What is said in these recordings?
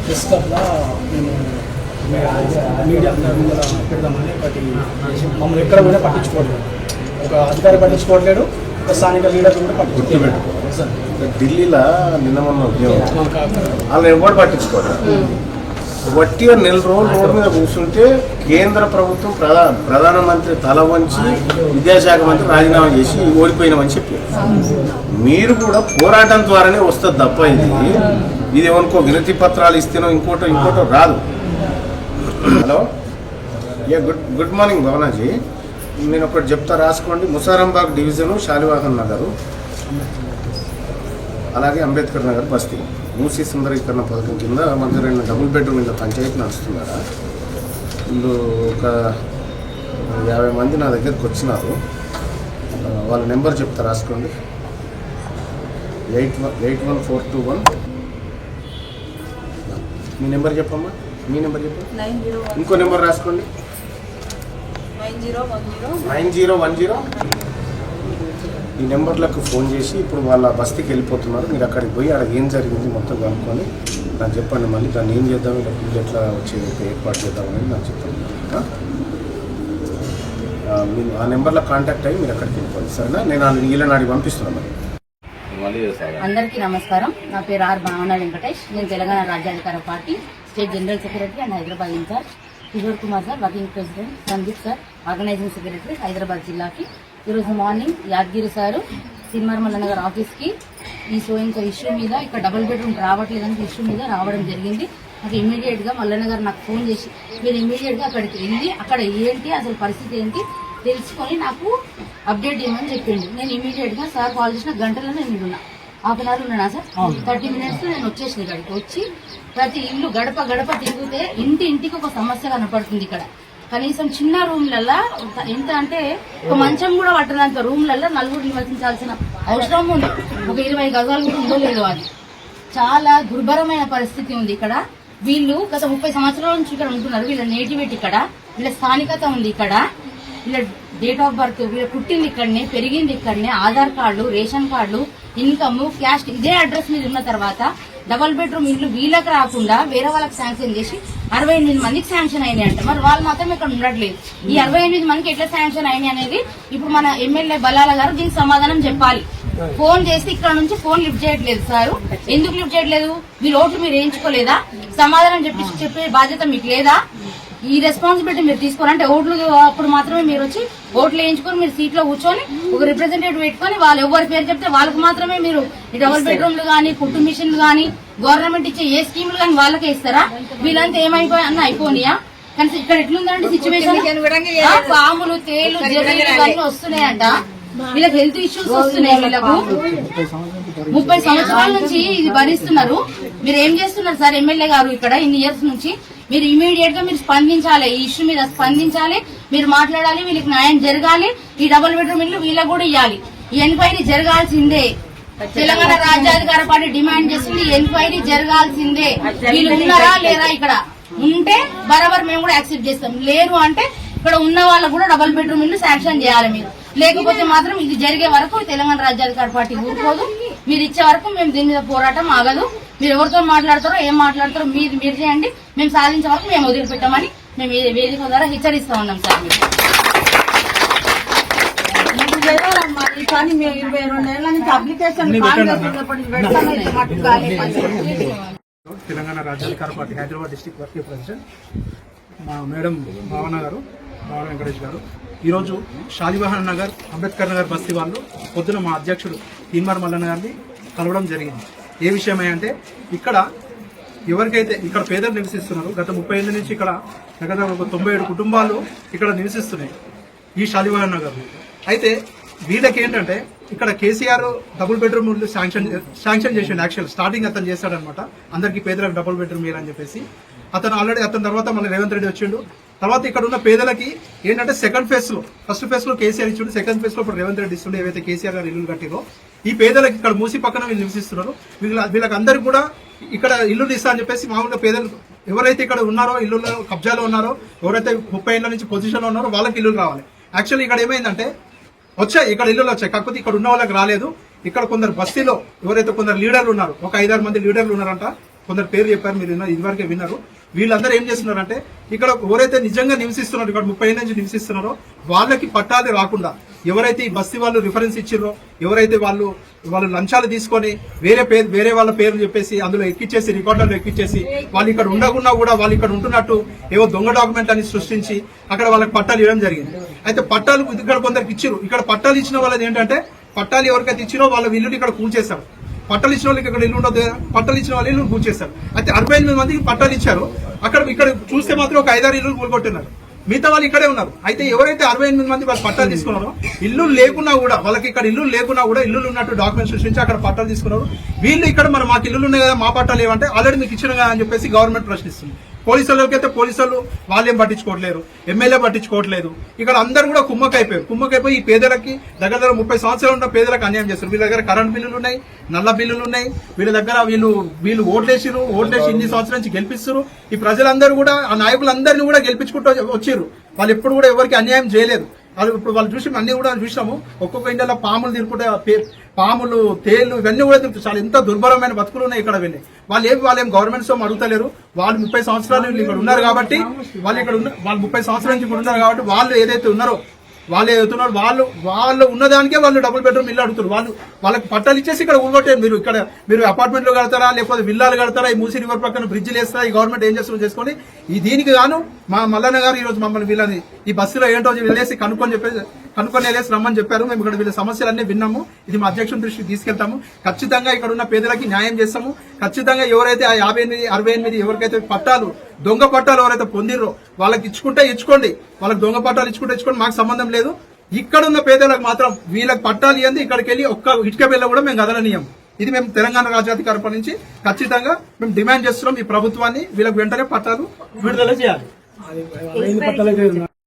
Press క్లబ్లో మేము media పెడదామని ఒకటి మమ్మల్ని ఎక్కడ కూడా పట్టించుకోవట్లేదు, ఒక అధికారి పట్టించుకోవట్లేడు, ఒక స్థానిక లీడర్లు కూడా పట్టించుకోవట్లేదు. ఢిల్లీలో నిన్న మొన్న ఉద్యోగం వాళ్ళు ఎవరు పట్టించుకోవట్లేదు. వట్టిగా నెల రోజులు రోడ్డు మీద కూర్చుంటే కేంద్ర ప్రభుత్వం ప్రధానమంత్రి తల వంచి విద్యాశాఖ మంత్రి రాజీనామా చేసి ఓడిపోయినామని చెప్పారు. మీరు కూడా పోరాటం ద్వారానే వస్తుంది తప్ప ఇది ఏమనుకో వినతి పత్రాలు ఇస్తేనో ఇంకోటో రాదు. Hello, good morning Bhavana ji. నేను ఒకటి చెప్తా, రాసుకోండి. ముసారంబాగ్ డివిజను, శాలివాహన్ నగరు, అలాగే అంబేద్కర్ నగర్ బస్తీ మూసీ సుందరీకరణ పథకం కింద మంజూరైన డబుల్ బెడ్రూమ్ ఇళ్ళ పంచాయతీ నడుస్తున్నారా. వీళ్ళు ఒక 50 మంది నా దగ్గరికి వచ్చినారు. వాళ్ళ నెంబర్ చెప్తా, రాసుకోండి. 811421. మీ నెంబర్ చెప్పమ్మా, మీ నెంబర్ చెప్పండి. ఇంకో నెంబర్ రాసుకోండి, 9010. ఈ నెంబర్లకు ఫోన్ చేసి ఇప్పుడు వాళ్ళ బస్తీకి వెళ్ళిపోతున్నారు. మీరు అక్కడికి పోయి అక్కడ ఏం జరిగింది మొత్తం కనుక్కొని నాకు చెప్పండి. మళ్ళీ దాన్ని ఏం చేద్దాం, ఇలా పిల్లలు ఎట్లా వచ్చే ఏర్పాటు చేద్దాం అనేది నాకు చెప్పండి. మీరు ఆ నెంబర్లో కాంటాక్ట్ అయ్యి మీరు అక్కడికి వెళ్ళిపోండి, సరేనా? నేను వీళ్ళని అడిగి పంపిస్తున్నాను. అందరికీ నమస్కారం. నా పేరు ఆర్ భావన వెంకటేష్. నేను Telangana Rajyadhikara party state general secretary and Hyderabad incharge. Kishore Kumar sir working president, Sandeep sir organising secretary Hyderabad జిల్లాకి. ఈరోజు మార్నింగ్ యాదగిరి సారు సినిమార్ మల్లనగర్ ఆఫీస్కి ఈ సోయింగ్ ఇష్యూ మీద ఇక్కడ డబుల్ బెడ్రూమ్ రావట్లేదని ఇష్యూ మీద రావడం జరిగింది. నాకు ఇమీడియట్గా మల్లనగర్ నాకు ఫోన్ చేసి మీరు ఇమీడియట్గా అక్కడికి వెళ్ళి అక్కడ ఏంటి అసలు పరిస్థితి ఏంటి తెలుసుకొని నాకు అప్డేట్ చేయమని చెప్పిండు. నేను ఇమీడియట్గా సార్ కాల్ చేసిన గంటలో నేను ఉన్నా, హాఫ్ అన్ అవర్ ఉన్నానా సార్, 30 minutes నేను వచ్చేసిన. ఇక్కడికి వచ్చి ప్రతి ఇల్లు గడప గడప తిరిగితే ఇంటికి ఒక సమస్య కనపడుతుంది. ఇక్కడ కనీసం చిన్న రూమ్లల్లో ఎంత అంటే ఒక మంచం కూడా పట్టనంత రూమ్లలో నలుగురు నివసించాల్సిన అవసరం ఉంది. ఒక 20 గజాలు కూడా ఉందో లేదో, అది చాలా దుర్భరమైన పరిస్థితి ఉంది ఇక్కడ. వీళ్ళు గత 30 సంవత్సరాల నుంచి ఇక్కడ ఉంటున్నారు. వీళ్ళ నేటివిటీ ఇక్కడ, వీళ్ళ స్థానికత ఉంది ఇక్కడ, వీళ్ళ డేట్ ఆఫ్ బర్త్, వీళ్ళ పుట్టింది ఇక్కడనే, పెరిగింది ఇక్కడనే, Aadhaar card, ration card, income, caste ఇదే అడ్రస్ మీద ఉన్న తర్వాత డబుల్ బెడ్రూమ్ ఇల్లు వీళ్ళకి రాకుండా వేరే వాళ్ళకి శాంక్షన్ చేసి 68 మందికి శాంక్షన్ అయినాయి అంట. మరి వాళ్ళు మాత్రం ఇక్కడ ఉండట్లేదు. ఈ 68 మందికి ఎట్లా శాంక్షన్ అయినాయి అనేది ఇప్పుడు మన ఎమ్మెల్యే బలాల గారు దీనికి సమాధానం చెప్పాలి. ఫోన్ చేసి ఇక్కడ నుంచి ఫోన్ లిఫ్ట్ చేయట్లేదు సారు. ఎందుకు లిఫ్ట్ చేయట్లేదు? మీ ఓట్లు మీరు వేయించుకోలేదా? సమాధానం చెప్పే బాధ్యత మీకు లేదా? ఈ రెస్పాన్సిబిలిటీ మీరు తీసుకోవాలంటే ఓట్లు అప్పుడు మాత్రమే మీరు వచ్చి ఓట్లు వేయించుకొని మీరు సీట్లో కూర్చొని ఒక రిప్రజెంటేటివ్ పెట్టుకొని వాళ్ళు ఎవరి పేరు చెప్తే వాళ్ళకి మాత్రమే మీరు ఈ డబుల్ బెడ్రూమ్లు కానీ, కుట్టు మిషన్లు కానీ, గవర్నమెంట్ ఇచ్చే ఏ స్కీములు కానీ వాళ్ళకే ఇస్తారా? వీళ్ళంతా ఏమైపోయా అన్న అయిపోనియా? కానీ ఇక్కడ ఎట్లుందంటే సిచ్యువేషన్, పాములు, తేలు, జర్నీలు ఇవన్నీ వస్తున్నాయంట. వీళ్ళకి హెల్త్ ఇష్యూస్ వస్తున్నాయి. వీళ్ళకు 30 సంవత్సరాల నుంచి ఇది భరిస్తున్నారు. మీరు ఏం చేస్తున్నారు సార్ ఎమ్మెల్యే గారు ఇక్కడ ఇన్ని ఇయర్స్ నుంచి? మీరు ఇమీడియట్ గా మీరు స్పందించాలి, ఈ ఇష్యూ మీద స్పందించాలి, మీరు మాట్లాడాలి, వీళ్ళకి న్యాయం జరగాలి. ఈ డబుల్ బెడ్రూమ్ ఇల్లు వీళ్ళకి కూడా ఇవ్వాలి. ఈ ఎంక్వైరీ జరగాల్సిందే. తెలంగాణ రాజ్యాధికార పార్టీ డిమాండ్ చేస్తుంది, ఎంక్వైరీ జరగాల్సిందే. వీళ్ళు ఉన్నారా లేరా? ఇక్కడ ఉంటే బరాబర్ మేము కూడా యాక్సెప్ట్ చేస్తాం. లేరు అంటే ఇక్కడ ఉన్న వాళ్ళకు కూడా డబుల్ బెడ్రూమ్ ఇల్లు శాంక్షన్ చేయాలి మీరు. లేకపోతే మాత్రం ఇది జరిగే వరకు తెలంగాణ రాజ్యాధికార పార్టీ ఊరుకోదు. మీరు ఇచ్చే వరకు మేము దీని మీద పోరాటం ఆగదు. మీరు ఎవరితో మాట్లాడతారో ఏం మాట్లాడతారో మీరు చేయండి. మేము సాధించే వరకు మేము వదిలిపెట్టామని మేము వేదిక ద్వారా హెచ్చరిస్తా ఉన్నాం sir. Telangana Rajyadhikara party Hyderabad district working president మా మేడం భావన వెంకటేష్ గారు ఈరోజు షాలివాహన్ నగర్, అంబేద్కర్ నగర్ బస్తీ వాళ్ళు పొద్దున మా అధ్యక్షుడు తీన్మార్ మల్లన్న గారిని కలవడం జరిగింది. ఏ విషయమే అంటే ఇక్కడ ఎవరికైతే ఇక్కడ పేదలు నివసిస్తున్నారు, గత 30 ఏళ్ళ నుంచి ఇక్కడ దగ్గర 97 కుటుంబాలు ఇక్కడ నివసిస్తున్నాయి ఈ షాలివాహన్ నగర్. అయితే వీళ్ళకి ఏంటంటే ఇక్కడ కేసీఆర్ డబుల్ బెడ్రూమ్ శాంక్షన్ చేసిండు. యాక్చువల్ స్టార్టింగ్ అతను చేశాడనమాట, అందరికీ పేదలకు డబుల్ బెడ్రూమ్ ఇవ్వాలని చెప్పేసి. అతని తర్వాత మళ్ళీ రేవంత్ రెడ్డి వచ్చిండు. తర్వాత ఇక్కడ ఉన్న పేదలకి ఏంటంటే సెకండ్ ఫేజ్ లో, ఫస్ట్ ఫేజ్ లో కేసీఆర్ ఇచ్చిండు, సెకండ్ ఫేజ్ లో ఇప్పుడు రేవంత్ రెడ్డి ఇస్తుండే. ఏవైతే కేసీఆర్ గారు ఇల్లు కట్టిరో ఈ పేదలకు ఇక్కడ మూసి పక్కన వీళ్ళు నివసిస్తున్నారు. వీళ్ళకి అందరికి కూడా ఇక్కడ ఇల్లు ఇస్తా అని చెప్పేసి మామూలుగా పేదలు ఎవరైతే ఇక్కడ ఉన్నారో, ఇల్లులో కబ్జాలో ఉన్నారో, ఎవరైతే 30 ఏళ్ల నుంచి పొజిషన్ లో ఉన్నారో వాళ్ళకి ఇల్లు రావాలి. యాక్చువల్లీ ఇక్కడ ఏమైందంటే వచ్చాయి, ఇక్కడ ఇల్లులు వచ్చాయి, కాకపోతే ఇక్కడ ఉన్న వాళ్ళకి రాలేదు. ఇక్కడ కొందరు బస్తీలో ఎవరైతే కొందరు లీడర్లు ఉన్నారు, ఒక 5-6 మంది లీడర్లు ఉన్నారంట. కొందరు పేరు చెప్పారు, మీరు ఇదివరకే విన్నారు. వీళ్ళందరూ ఏం చేస్తున్నారంటే ఇక్కడ ఎవరైతే నిజంగా నివసిస్తున్నారో, ఇక్కడ 30 ఏళ్ళ నుంచి నివసిస్తున్నారో వాళ్ళకి పట్టాలు రాకుండా ఎవరైతే ఈ బస్తీ వాళ్ళు రిఫరెన్స్ ఇచ్చిర్రో, ఎవరైతే వాళ్ళు లంచాలు తీసుకొని వేరే వాళ్ళ పేర్లు చెప్పేసి అందులో ఎక్కిచ్చేసి రికార్డుల్లో ఎక్కిచ్చేసి వాళ్ళు ఇక్కడ ఉండకుండా కూడా వాళ్ళు ఇక్కడ ఉంటున్నట్టు ఏవో దొంగ డాక్యుమెంట్ అని సృష్టించి అక్కడ వాళ్ళకి పట్టాలు ఇవ్వడం జరిగింది. అయితే పట్టాలు ఇక్కడ కొందరికి ఇచ్చిర్రు. ఇక్కడ పట్టాలు ఇచ్చిన వాళ్ళది ఏంటంటే పట్టాలు ఎవరికైతే ఇచ్చిరో వాళ్ళ ఇల్లుని ఇక్కడ కూల్చేశారు. పట్టాలు ఇచ్చిన వాళ్ళకి ఇక్కడ ఇల్లు ఉండదు, పట్టాలు ఇచ్చిన వాళ్ళు ఇల్లు కూల్చేశారు. అయితే 68 మందికి పట్టాలు ఇచ్చారు. ఇక్కడ చూస్తే మాత్రం ఒక 5-6 ఇల్లు కూలగొట్టున్నారు. మిగతా వాళ్ళు ఇక్కడే ఉన్నారు. అయితే ఎవరైతే 68 మంది వాళ్ళు పట్టాలు తీసుకున్నారో ఇల్లు లేకున్నా కూడా వాళ్ళకి ఇక్కడ ఇల్లు లేకున్నా కూడా ఇల్లు ఉన్నట్టు డాక్యుమెంట్స్ సృష్టించి అక్కడ పట్టాలు తీసుకున్నారు. వీళ్ళు ఇక్కడ మాకు ఇల్లు ఉన్నాయి కదా, మా పట్టాలు ఏమంటే ఆల్రెడీ మీకు ఇచ్చిన కదా అని చెప్పేసి గవర్నమెంట్ ప్రశ్నిస్తుంది. పోలీసులకి అయితే పోలీసులు వాళ్ళేం పట్టించుకోవట్లేరు, ఎమ్మెల్యే పట్టించుకోవట్లేదు. ఇక్కడ అందరూ కూడా కుమ్మకైపోయి ఈ పేదలకి దగ్గర 30 సంవత్సరాలు ఉన్న పేదలకు అన్యాయం చేస్తారు. వీళ్ళ దగ్గర కరెంట్ బిల్లులు ఉన్నాయి, నల్ల బిల్లులు ఉన్నాయి. వీళ్ళ దగ్గర వీళ్ళు ఓట్లేసి ఇన్ని సంవత్సరాల నుంచి గెలిపిస్తారు. ఈ ప్రజలందరూ కూడా ఆ నాయకులందరినీ కూడా గెలిపించుకుంటూ వచ్చారు. వాళ్ళు ఎప్పుడు కూడా ఎవరికి అన్యాయం చేయలేదు. వాళ్ళు చూసి అన్ని కూడా చూసినాము. ఒక్కొక్క ఇంట్లో పాములు తిరుగుకుంటే పాములు, తేళ్లు ఇవన్నీ కూడా తిరుగుతాయి. చాలా ఎంత దుర్భరమైన బతుకులు ఉన్నాయి ఇక్కడ. వాళ్ళేం గవర్నమెంట్ సొమ్ము అడుగుతలేరు. వాళ్ళు 30 సంవత్సరాలు ఇక్కడ ఉన్నారు కాబట్టి వాళ్ళు 30 సంవత్సరాల నుంచి ఇక్కడ ఉన్నారు కాబట్టి వాళ్ళు ఏదైతే ఉన్నారో వాళ్ళు ఉన్నదానికే వాళ్ళు డబుల్ బెడ్రూమ్ ఇల్లు అడుగుతారు. వాళ్ళకి పట్టాలు ఇచ్చేసి ఇక్కడ ఊరుగొట్టారు. మీరు అపార్ట్మెంట్లు కడతారా లేకపోతే విల్లాలు కడతారా, ఈ మూసీ రివర్ పక్కన బ్రిడ్జిలు వేస్తారా, ఈ గవర్నమెంట్ ఏం చేస్తుందో చేసుకొని దీనికి గాను మా మల్లన్న గారు ఈ రోజు మమ్మల్ని వీళ్ళని ఈ బస్సులో ఏంటో వెళ్ళేసి కనుక్కొని వెళ్ళేసి రమ్మని చెప్పారు. మేము ఇక్కడ వీళ్ళ సమస్యలన్నీ విన్నాము. ఇది మా అధ్యక్షుని దృష్టికి తీసుకెళ్తాము. ఖచ్చితంగా ఇక్కడ ఉన్న పేదలకి న్యాయం చేస్తాము. ఖచ్చితంగా ఎవరైతే ఆ 58-68 ఎవరికైతే పట్టాలు దొంగ పట్టాలు ఎవరైతే పొందిరో వాళ్ళకి ఇచ్చుకోండి. వాళ్ళకి దొంగ పట్టాలు ఇచ్చుకోండి, మాకు సంబంధం లేదు. ఇక్కడ ఉన్న పేదలకు మాత్రం వీళ్ళకి పట్టాలు ఇవ్వండి. ఇక్కడికి వెళ్ళి ఒక్క ఇటుక బిల్ల కూడా మేము కదలనీయం. ఇది మేము తెలంగాణ రాజ్యాధికార పార్టీ నుంచి ఖచ్చితంగా మేము డిమాండ్ చేస్తున్నాం. ఈ ప్రభుత్వాన్ని వీళ్ళకి వెంటనే పట్టాలు విడుదల చేయాలి.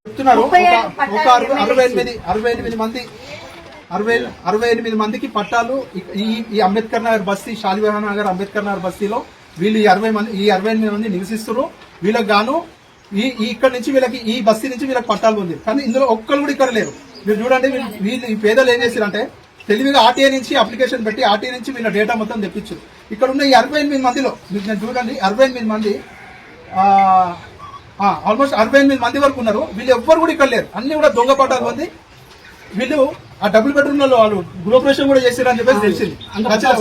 చెప్తున్నారు ఒక 68 మందికి పట్టాలు ఈ అంబేద్కర్ నగర్ బస్తీ, షాలివాహన్ నగర్ అంబేద్కర్ నగర్ బస్తీలో వీళ్ళు ఈ 68 మంది నివసిస్తారు. వీళ్ళకి గాను ఇక్కడ నుంచి వీళ్ళకి ఈ బస్తీ నుంచి వీళ్ళకి పట్టాలు ఉంది. కానీ ఇందులో ఒక్కరు కూడా ఇక్కడ లేరు. మీరు చూడండి, వీళ్ళు ఈ పేదలు ఏం చేశారంటే తెలివిగా ఆర్టీఐ నుంచి అప్లికేషన్ పెట్టి ఆర్టీఐ నుంచి వీళ్ళ డేటా మొత్తం తెప్పించారు. ఇక్కడ ఉన్న ఈ 68 మందిలో మీరు చూడండి, 68 మంది ఆల్మోస్ట్ 68 మంది వరకు ఉన్నారు. వీళ్ళు ఎవ్వరు కూడా ఇక్కడ లేరు. అన్ని కూడా దొంగ పట్టాలు ఉంది. వీళ్ళు ఆ డబుల్ బెడ్రూమ్ లో వాళ్ళు గృహప్రవేశం కూడా చేశారని చెప్పేసి తెలిసింది.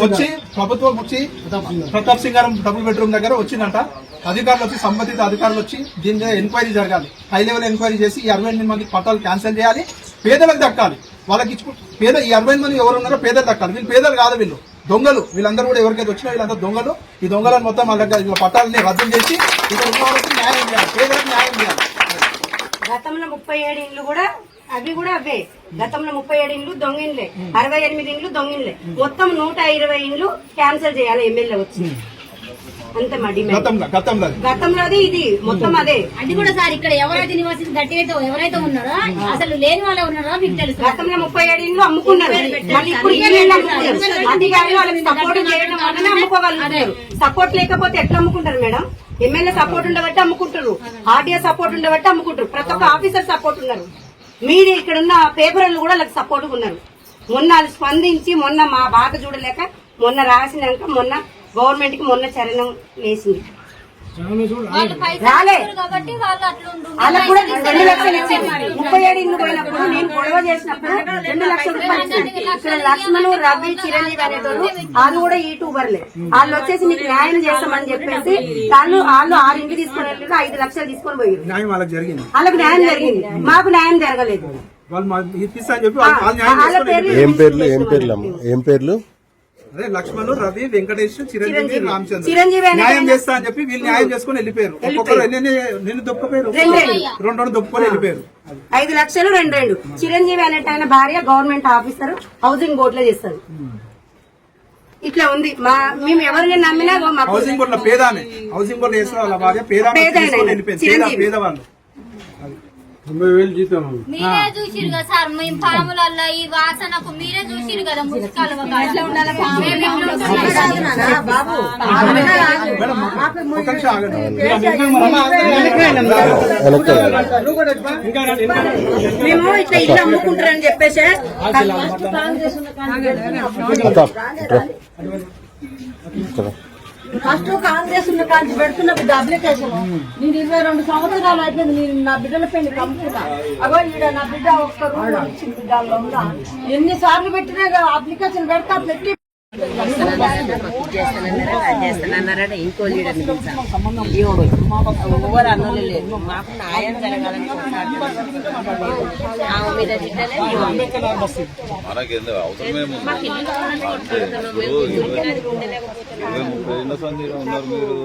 వచ్చి ప్రభుత్వం వచ్చి ప్రతాప్ సింగ్ గారు డబుల్ బెడ్రూమ్ దగ్గర వచ్చిందంట. అధికారులు వచ్చి సంబంధిత అధికారులు వచ్చి దీని మీద ఎంక్వైరీ జరగాలి. హై లెవెల్ ఎంక్వైరీ చేసి ఈ 68 మంది పట్టాలు క్యాన్సిల్ చేయాలి. పేదలకు దక్కాలి. వాళ్ళకి ఈ 68 మంది ఎవరు ఉన్నారో పేదలు దక్కాలి. వీళ్ళు పేదలు కాదు, వీళ్ళు దొంగలు. వీళ్ళందరూ కూడా ఎవరికైతే వచ్చినా వీళ్ళందరూ దొంగలు. ఈ దొంగలను మొత్తం వాళ్ళ పట్టాలని రద్దు చేసి ఇక్కడ ఉన్న వాళ్ళకి న్యాయం చేయాలి, పేదలకు న్యాయం చేయాలి. గతంలో 37 ఇండ్లు కూడా అవి కూడా అవే. గతంలో 37 ఇండ్లు దొంగిన్లే, 68 ఇండ్లు దొంగిన్లే. మొత్తం 120 ఇండ్లు క్యాన్సిల్ చేయాలి ఎమ్మెల్యే వచ్చి. అంతే మా డిమాండ్. గతంలోది ఇది మొత్తం అదే. అది కూడా సార్ ఇక్కడ ఎవరైతే నివాసం ఎవరైతే ఉన్నారో అసలు లేని వాళ్ళే ఉన్నారో మీకు తెలుసు. గతంలో 37 ఇండ్లు అమ్ముకున్నారు. మళ్ళీ ఇప్పుడు అధికారులు వాళ్ళకి సపోర్ట్ చేయడం వల్లనే అమ్ముకోగలుగుతారు. సపోర్ట్ లేకపోతే ఎట్లా అమ్ముకుంటారు మేడం? ఎమ్మెల్యే సపోర్ట్ ఉండబట్టి అమ్ముకుంటారు, ఆర్టీఐ సపోర్ట్ ఉండబట్టి అమ్ముకుంటారు, ప్రతి ఒక్క ఆఫీసర్ సపోర్ట్ ఉన్నారు. మీరు ఇక్కడ ఉన్న పేపర్లు కూడా వాళ్ళకి సపోర్ట్ ఉన్నారు. మొన్న స్పందించి మొన్న మా బాధ చూడలేక మొన్న రాసినాక మొన్న గవర్నమెంట్ కి మొన్న చరణం వేసింది. రాలే వాళ్ళకు కూడా 2 లక్షలు ఇచ్చింది. 37 ఇండ్లు పోయినప్పుడు నేను గొడవ చేసినప్పుడు 2 లక్షల రూపాయలు ఇక్కడ లక్ష్మణ్, రవి, చిరంజీవి అనేటోళ్ళు వాళ్ళు కూడా యూట్యూబర్లే. వాళ్ళు వచ్చేసి మీకు న్యాయం చేస్తామని చెప్పేసి వాళ్ళు 6 ఇంటి తీసుకుని వెళ్ళి 5 లక్షలు తీసుకొని పోయారు. వాళ్ళకి న్యాయం జరిగింది, మాకు న్యాయం జరగలేదు. ఏం పేర్లు? అదే లక్ష్మణ్, రవి, వెంకటేష్, చిరంజీవి, రామచంద్ర న్యాయం చేస్తా అని చెప్పి వీళ్ళు న్యాయం చేసుకుని వెళ్ళిపోయారు. ఒక్కొక్కరు నిన్ను దొక్కుపోయారు, 2 దొక్కుకొని వెళ్ళిపోయారు. 5 లక్షలు 2 చిరంజీవి అనేట ఆయన భార్య గవర్నమెంట్ ఆఫీసర్, హౌసింగ్ బోర్డ్ లో చేస్తారు. ఇట్లా ఉంది. మేము ఎవరిని నమ్మినా హౌసింగ్ బోర్డు పేదానే, హౌసింగ్ బోర్డు చేసిన వాళ్ళ భార్య పేదవాళ్ళు. 90,000 జీతం. మీరే చూసిరు కదా సార్, మేము పాములల్లో ఈ వాసనకు మీరే చూసిరు కదా ముసుకాలు ఎట్లా ఉండాలి. మేము ఇట్లా ఇల్లు అమ్ముకుంటారని చెప్పేసి ఫస్ట్ కాంగ్రెస్ ఉన్న కాంచి పెడుతున్న బిడ్డ అప్లికేషన్ నేను 22 సంవత్సరాలు అయితే నేను నా బిడ్డల పెళ్లి కమ్ముతున్నా. అగో ఈడ నా బిడ్డ ఒక్క రూపాయి ఇచ్చిన బిడ్డల్లో ఉన్నా ఎన్నిసార్లు పెట్టినా అప్లికేషన్ పెడతా పెట్టి చేస్తానన్నారట ఇంకో లీడర్ని ఎవరు అన్నోళ్ళు లేదు. మాకు న్యాయం జరగాలని ఆమె మీద తిట్టలే మనకేందో అవసరమేమో ఉన్నారు మీరు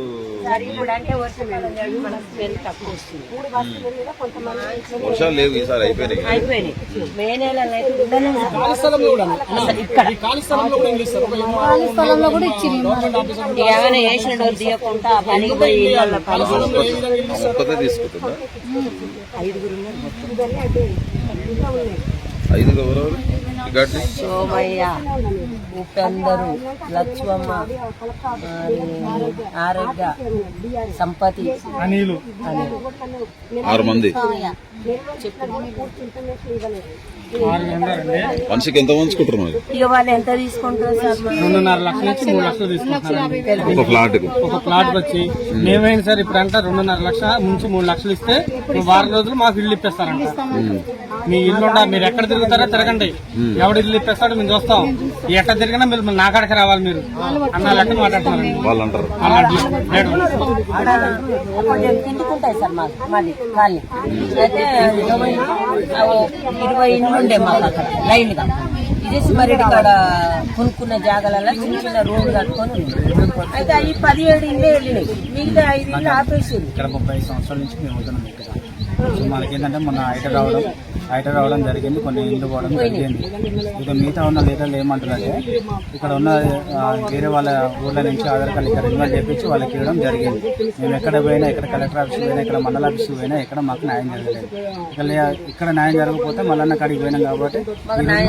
వర్షాలు లేవు ఈసారి అయిపోయినాయి. మే నెలలో ఏమైనా వేసిన డోర్ తీయకుండా పనికి పోయి ఒక్కతే తీసుకుంటుందా? 5 ఎవరెవరు? సోమయ్య, ఉపేందరు, లక్ష్మమ్మ, ఆరోగ్య, సంపతి, అనిలు 6 మంది. మనిషికి ఎంత పంచుకుంటారు మరి? ఇక వాళ్ళు ఎంత తీసుకుంటారు సార్? 2.5 లక్షల నుంచి 3 లక్షలు తీసుకుంటున్నారు ఒక ఫ్లాట్ కు. ఒక ప్లాట్ వచ్చి. మేమైనా సార్ ఇప్పుడు అంట 2.5 లక్షల నుంచి 3 లక్షలు ఇస్తే వారం రోజులు మాకు ఇల్లు ఇప్పిస్తారంట. మీ ఇల్లు మీరు ఎక్కడ తిరుగుతారో తిరగండి, ఎవడు ఇల్లు ఇప్పిస్తాడో మేము చూస్తాం. ఎక్కడ తిరిగినా మీరు నా కాడికి రావాలి మీరు అన్న లెక్క మాట్లాడుతున్నారు వాళ్ళు అంటారు. తింటుకుంటాయి సార్ మాది కాలనీ అయితే 20 ఇండ్లు ఉండే మాకు అక్కడ లైన్ గా. ఇదే సుమారెడ్డి కాడ కొనుక్కున్న జాగాలలో చిన్న చిన్న రోడ్డు కట్టుకొని అయితే అవి 17 ఇండ్లే వెళ్ళినాయి. మిగతా 5 ఇండ్లు ఆపేసింది. ఇక్కడ 35 సంవత్సరాల నుంచి మేము ఉంటున్నాం ఇక్కడ. మనకేంటంటే మొన్న ఐటర్ రావడం జరిగింది, కొన్ని ఇల్లు పోవడం జరిగింది. ఇక మిగతా ఉన్న లీడర్లు ఏమంటారంటే ఇక్కడ ఉన్న వేరే వాళ్ళ ఊళ్ళ నుంచి ఆధార్ కార్డు ఇక్కడ ఇన్వైట్ చేయించి వాళ్ళకి ఇవ్వడం జరిగింది. మేము ఎక్కడ పోయినా, ఇక్కడ కలెక్టర్ ఆఫీస్ పోయినా, ఇక్కడ మండల ఆఫీస్ పోయినా ఎక్కడ మాకు న్యాయం జరగలేదు. ఇక్కడ న్యాయం జరగకపోతే మల్లన్న కాడికి పోయినాం కాబట్టి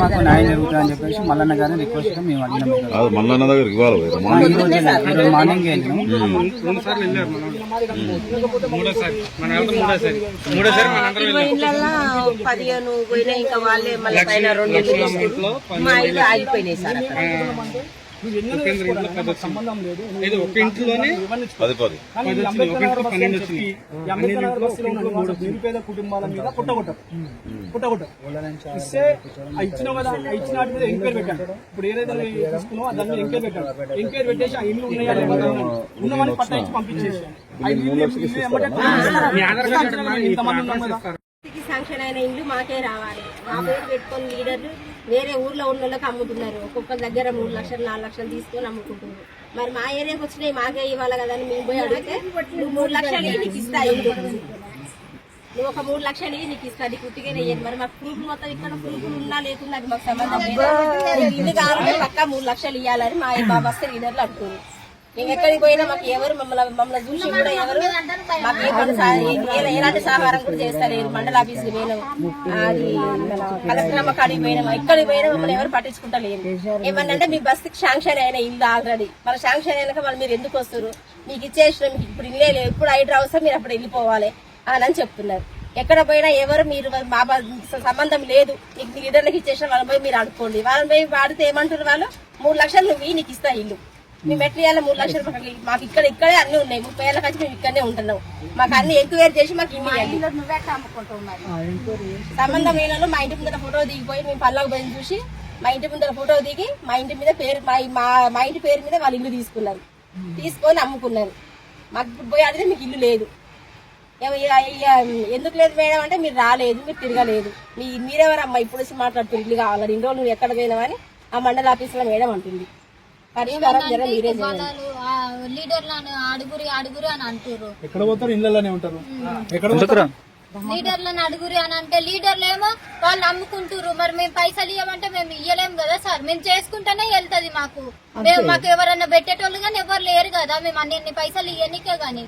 మాకు న్యాయం జరుగుతుందని చెప్పేసి మల్లన్న గారిని రిక్వెస్ట్ గా మేము అడిగినాం. మల్లన్న దగ్గరికి ఇవ్వాలి మార్నింగ్ వెళ్ళినాం. 15 పోయినా ఇంకా వాళ్ళే మళ్ళీ పైన 2 ఇల్లు మా ఇల్లు ఆగిపోయినాయి సార్. సంబంధం లేదు. ఒక ఇంట్లోనే 10 నిరుపేద కుటుంబాల మీద పుట్టగొట్టారు ఇస్తే ఇచ్చిన వాటి మీద ఎంక్వైరీ పెట్టాడు. ఇప్పుడు ఏదైతే తీసుకున్నామో దాని మీద ఎంక్వైరీ పెట్టాడు. ఎంక్వైరీ పెట్టేసి ఆ ఇల్లు ఉన్నమని పట్టా ఇచ్చి పంపించేసాను. శాంక్షన్ అయిన ఇల్లు మాకే రావాలి. మా పేరు పెట్టుకొని లీడర్లు వేరే ఊర్లో ఉన్న వాళ్ళకి అమ్ముతున్నారు. ఒక్కొక్క దగ్గర 3 లక్షలు 4 లక్షలు తీసుకొని అమ్ముకుంటున్నారు. మరి మా ఏరియాకి వచ్చినాయి మాకే ఇవ్వాలి కదా అని మేము పోయి అడిగితే నువ్వు 3 లక్షలు నీకు ఇస్తా ఇల్లు, నువ్వు ఒక 3 లక్షలు నీకు ఇస్తా, నీకు ఉట్టిగానే ఇయ్యను. మరి మాకు ప్రూఫ్ మొత్తం ఇక్కడ ప్రూఫ్లు ఉన్నా లేకుండా అది మాకు సంబంధం లేదు. ఇల్లు కావాలంటే పక్కా 3 లక్షలు ఇవ్వాలని మా బస్సు లీడర్లు అంటున్నారు. మేము ఎక్కడికి పోయినా మాకు ఎవరు మమ్మల్ని చూసి కూడా ఎవరు మాకు ఎలాంటి సహకారం కూడా చేస్తలేరు. మండల ఆఫీస్కి పోయినాం, అది కలెక్టర్ అమ్మ కాడికి పోయినాం, ఎక్కడికి పోయినా మమ్మల్ని ఎవరు పట్టించుకుంటలేరు. ఏమన్నంటే మీ బస్సుకి శాంక్షన్ అయిన ఇల్లు ఆల్రెడీ, మన శాంక్షన్ అయినాక వాళ్ళు మీరు ఎందుకు వస్తారు, మీకు ఇచ్చేసిన మీకు ఇప్పుడు ఇల్లే లేదు, ఎప్పుడు హైడ్రా అవసరం మీరు అప్పుడు వెళ్ళిపోవాలి అని చెప్తున్నారు. ఎక్కడ పోయినా ఎవరు మీరు మా సంబంధం లేదు, నీకు లీడర్లకు ఇచ్చేసిన వాళ్ళని పోయి మీరు అడుక్కోండి. వాళ్ళని పోయి వాడితే ఏమంటారు వాళ్ళు 3 లక్షలు నువ్వు నీకు ఇస్తా ఇల్లు, మేము ఎట్లా ఇవ్వాలి 3 లక్షలు మాకు ఇక్కడే అన్ని ఉన్నాయి. 30 ఏళ్ళ నుంచి మేము ఇక్కడనే ఉంటున్నాం. మాకు అన్ని ఎంక్వైరీ చేసి మాకు ఇల్లు సంబంధం ఏళ్ళలో మా ఇంటి ముందర ఫోటో దిగిపోయి మేము పల్లకు పోయి చూసి మా ఇంటి ముందర ఫోటో దిగి మా ఇంటి మీద పేరు మా ఇంటి పేరు మీద వాళ్ళు ఇల్లు తీసుకున్నారు, తీసుకొని అమ్ముకున్నారు. మాకు ఇప్పుడు పోయి అడిగితే మీకు ఇల్లు లేదు. ఎందుకు లేదు మేడం అంటే మీరు రాలేదు, మీరు తిరగలేదు, మీరెవరమ్మా ఇప్పుడు వచ్చి మాట్లాడుతున్నారు ఇల్లు కావాలని, ఇన్ని రోజులు నువ్వు ఎక్కడ పోయినావని ఆ మండల ఆఫీసులో మేడం అంటుంది. లీడర్లను అడుగురి అని అంటారు. ఎక్కడ పోతారు? ఇళ్ళలోనే ఉంటారు. లీడర్లను అడుగురి అని అంటే లీడర్లు ఏమో వాళ్ళు అమ్ముకుంటారు. మరి మేము పైసలు ఇవ్వమంటే మేము ఇయ్యలేము కదా సార్. మేము చేసుకుంటేనే వెళ్తుంది మాకు. మాకు ఎవరన్నా పెట్టేటోళ్ళు కానీ ఎవరు లేరు కదా. మేము అన్ని పైసలు ఇవ్వనికే గానీ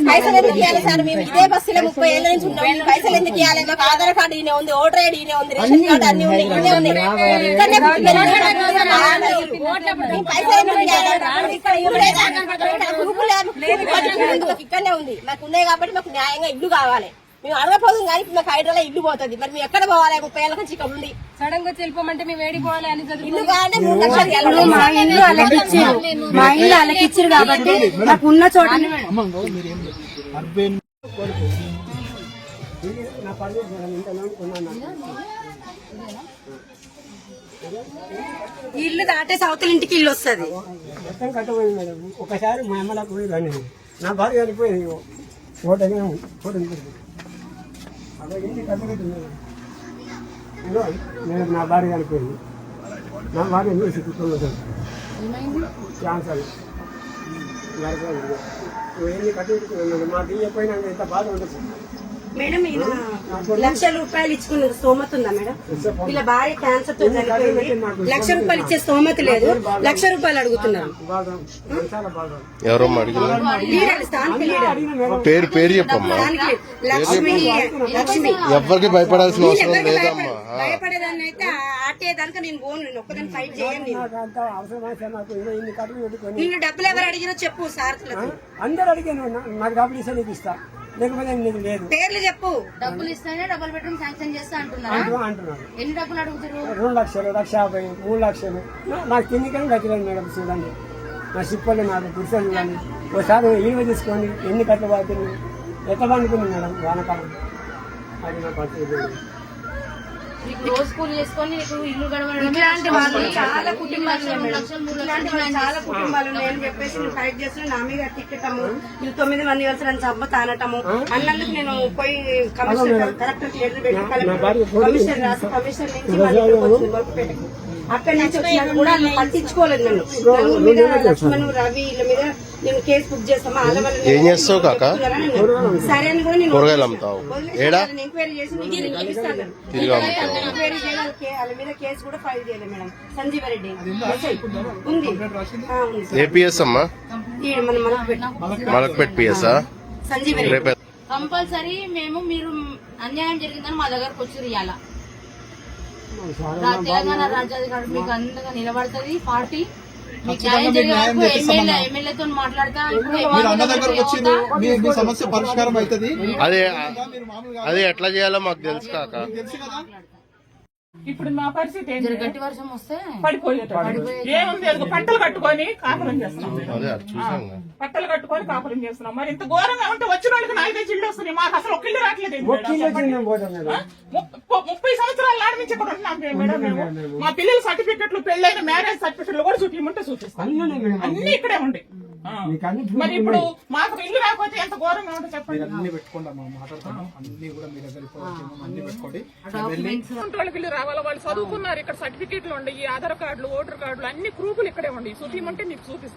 పైసలు ఎందుకు ఇవ్వాలి సార్? మేము ఇదే బస్సులో 30 ఏళ్ళ నుంచి ఉన్నాం. పైసలు ఎందుకు ఇవ్వాలి? మాకు ఆధార్ కార్డు ఈయన ఉంది, ఓటర్ ఐడి ఈయన ఉంది, రేషన్ కార్డు అన్ని ఉన్నాయి, ఇక్కడే ఉన్నాయి. ఇక్కడనే ఇక్కడనే ఉంది. మాకు ఉన్నాయి కాబట్టి మాకు న్యాయంగా ఇల్లు కావాలి. మేము అడగపోదు కానీ ఇప్పుడు మాకు హైదరాబాద్ ఇల్లు పోతుంది. మరి మేము ఎక్కడ పోవాలి? 30 ఏళ్ళ నుంచి ఇక్కడ ఉండి సడన్ గా వెళ్ళిపోమంటే మేము వేడిపోవాలి అని ఇల్లు కానీ 3 లక్షలు ఇప్పుడు మా ఇల్లు అలకిచ్చారు, మా ఇల్లు అలకిచ్చారు కాబట్టి నాకు ఉన్న చోట అర్బన్ ఇల్లు దాటే సౌతల ఇంటికి ఇల్లు వస్తుంది. మొత్తం కట్టబోయింది మేడం. ఒకసారి మా అమ్మలకు పోయి రాని నా భార్య చనిపోయింది. ఫోటో అదే కట్టగట్టింది మేడం. నా భార్య చనిపోయింది. నా భార్య చూసి కూర్చోలేదు క్యాన్సర్ ఎన్ని కట్టగట్టుకున్నాను. మాకు ఇవ్వకపోయినా ఎంత బాధ ఉండదు మేడం. ఈయన ₹1,00,000 ఇచ్చుకున్న స్తోమత ఉందా మేడం? ఇలా భార్య క్యాన్సర్ తో చనిపోయింది. ₹1,00,000 ఇచ్చే స్తోమత లేదు. ₹1,00,000 అడుగుతున్నారు. బాగా చాలా బాగా ఎవరమ్మా అడిగిన లీడర్ స్థానిక లీడర్ పేరు పేరు చెప్పమ్మా. స్థానిక లక్ష్మి ఎవరికి భయపడాల్సిన అవసరం లేదమ్మా. భయపడేదాన్ని అయితే ఆటే దానికి నేను పోను. నేను ఒక్కదాన్ని ఫైట్ చేయను. నేను అంత అవసరమైతే నాకు ఇన్ని కట్టలు పెట్టుకొని నిన్ను డబ్బులు ఎవరు అడిగిరో చెప్పు సార్లకు. అందరు అడిగాను. నాకు డబ్బులు ఇస్తే నీకు ఇస్తా, లేకపోతే నీకు లేదు పేర్లు చెప్పు. డబ్బులు ఇస్తేనే డబుల్ బెడ్రూమ్ శాంక్షన్ చేస్తా అంటున్నారా? అంటున్నాను. ఎన్ని డబ్బులు అడుగుతారు? 2 లక్షలు, 1,50,000, 3 లక్షలు. నాకు తిండికని కట్టలేదు మేడం. చూడండి నా సిప్పలు నాకు పురుషులు చూడండి. ఒకసారి ఈవ తీసుకొని ఎన్ని కట్టలు పడుతుంది ఎట్లా పండుకుంది మేడం వానకాలం. అది నా పరిస్థితి. నీకు రోజు కూలి చేసుకొని నీకు ఇల్లు గడవడం ఇట్లాంటి వాళ్ళు చాలా కుటుంబాలు ఉన్నాయి మేడం. ఇట్లాంటి వాళ్ళు చాలా కుటుంబాలు ఉన్నాయని చెప్పేసి నేను ఫైట్ చేస్తున్నా. నా మీద తిట్టటము, నువ్వు 9 మంది కలిసి నన్ను చంపతా అనటము అన్నందుకు నేను పోయి కమిషనర్ కలెక్టర్ లెటర్ పెట్టి కమిషనర్ రాసి కమిషనర్ నుంచి మళ్ళీ ఇక్కడికి వచ్చింది మొరకుపేటకు. అక్కడి నుంచి వచ్చినాక కూడా వాళ్ళు పట్టించుకోలేదు నన్ను. నలుగురు మీద లక్ష్మణ్, రవి వీళ్ళ మీద నేను కేసు బుక్ చేస్తామా. ఏం చేస్తావు కాక? సరే అని కూడా నేను కూరగాయలు అమ్ముతావు ఏడా? ఎంక్వైరీ చేసి నీకు ఇప్పిస్తాను. తిరిగి అమ్ముతావు. ఎంక్వైరీ చేయాలి. వాళ్ళ మీద కేసు కూడా ఫైల్ చేయలేదు మేడం. సంజీవరెడ్డి ఉంది. ఉంది. ఏపీఎస్ అమ్మా. ఈ మన మలక్పేట్ పిఎస్ సంజీవరెడ్డి రేపే కంపల్సరీ మేము మీరు అన్యాయం జరిగిందని మా దగ్గరకు వచ్చి ఇవ్వాల. తెలంగాణ రాజ్యాధికారి మీకు అంతగా నిలబడుతుంది పార్టీ. మీకు న్యాయం జరిగే వరకు ఎమ్మెల్యేతో మాట్లాడతా. మీ సమస్య పరిష్కారం అవుతుంది. అదే ఎట్లా చేయాలో మాకు తెలుసు కాక. ఇప్పుడు మా పరిస్థితి ఏంటి? గట్టి వర్షం వస్తే పడిపోయేటప్పుడు ఏముంది? అదిగో పట్టలు కట్టుకొని కాపురం చేస్తున్నాం. అదే అది చూసాం. పట్టలు కట్టుకొని కాపురం చేస్తున్నాం. మరి ఇంత ఘోరంగా ఉంటే వచ్చిన వాళ్ళకి 4-5 ఇళ్ళు వస్తున్నాయి. మాకు అసలు ఒక ఇల్లు రావట్లేదు. 30 సంవత్సరాల నాడు నుంచి ఇక్కడ ఉంటున్నాం మేడం. మేము మా పిల్లల సర్టిఫికెట్లు, పెళ్ళైన మ్యారేజ్ సర్టిఫికెట్లు కూడా చూపించమంటే చూపిస్తాం. అన్ని ఇక్కడే ఉండి. మరి ఇప్పుడు మాకు ఇల్లు రాకపోతే ఎంత ఘోరంగా ఉంటే చెప్పండి. అన్ని పెట్టుకోండి అమ్మా, మాట్లాడతాను. అన్ని కూడా మీ దగ్గర అన్ని పెట్టుకోండి. వాళ్ళకి ఇల్లు రావాలి. వాళ్ళు చదువుకున్నారు. ఇక్కడ సర్టిఫికెట్లు ఉండే, ఈ ఆధార్ కార్డులు, ఓటర్ కార్డులు అన్ని ప్రూఫ్లు ఇక్కడే ఉండి చూపించమంటే మీకు చూపిస్తాం.